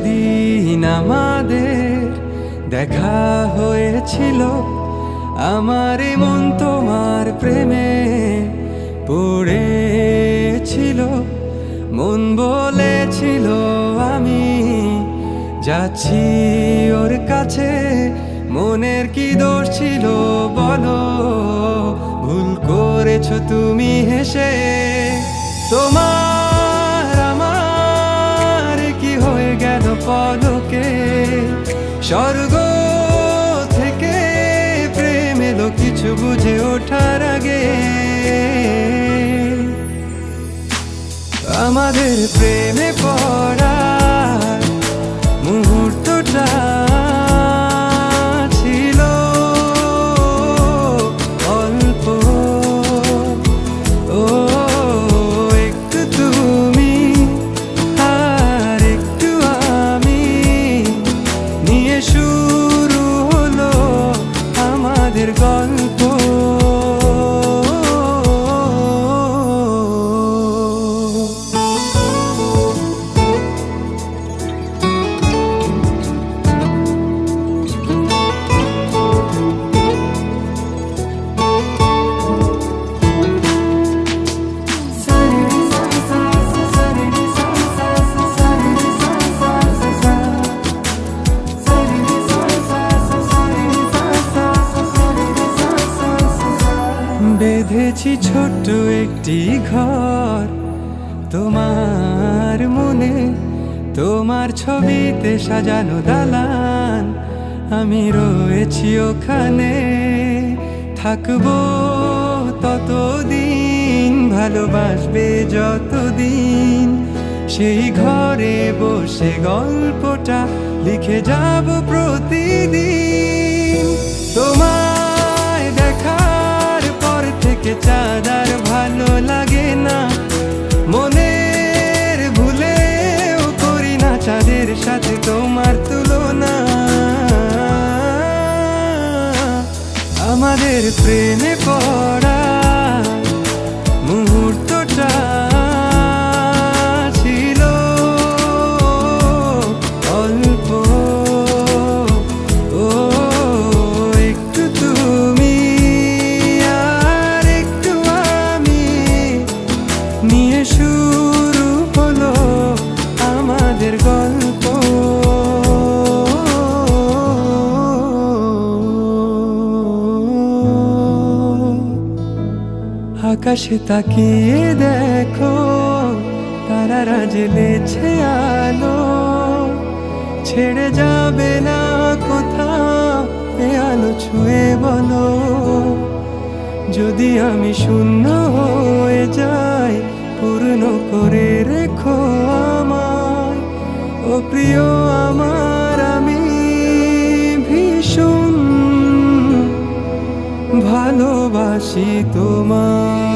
যেদিন আমাদের দেখা হয়েছিল, আমার এই মন তোমার প্রেমে পড়েছিল। মন বলেছিল আমি যাচ্ছি ওর কাছে, মনের কি দোষ ছিল বলো, ভুল করেছো তুমি হেসে। তোমার আমার কি হয়ে গেল পলকে, স্বর্গ থেকে প্রেম এলো কিছু বুঝে ওঠার আগে। আমাদের প্রেমে পড়া মুহূর্তটা ছিল অল্প। ও একটু তুমি আর একটু আমি নিয়ে শুরু হলো আমাদের গল্প। বেঁধেছি ছোট্ট একটি ঘর তোমার মনে, তোমার ছবিতে সাজানো দালান, আমি রয়েছি ওখানে। থাকবো ততদিন, ভালোবাসবে যতদিন, সেই ঘরে বসে গল্পটা লিখে যাব প্রতিদিন। তোমায় দেখার পর থেকে চাঁদ আর ভালো লাগে না, মনের ভুলেও করি না চাঁদের সাথে তোমার তুলনা। আমাদের প্রেমে পড়া মুহূর্তটা ছিল অল্প। ও একটু তুমি আর একটু আমি নিয়ে শুরু হলো আমাদের গল্প। আকাশে তাকিয়ে দেখো, তারারা জ্বেলেছে আলো, ছেড়ে যাবে না কোথাও এ আলো ছুঁয়ে বলো। যদি আমি শূন্য হয়ে যাই, পূর্ণ করে রেখো আমায়। ও প্রিয় আমার, আমি ভীষণ ভালোবাসি তোমায়।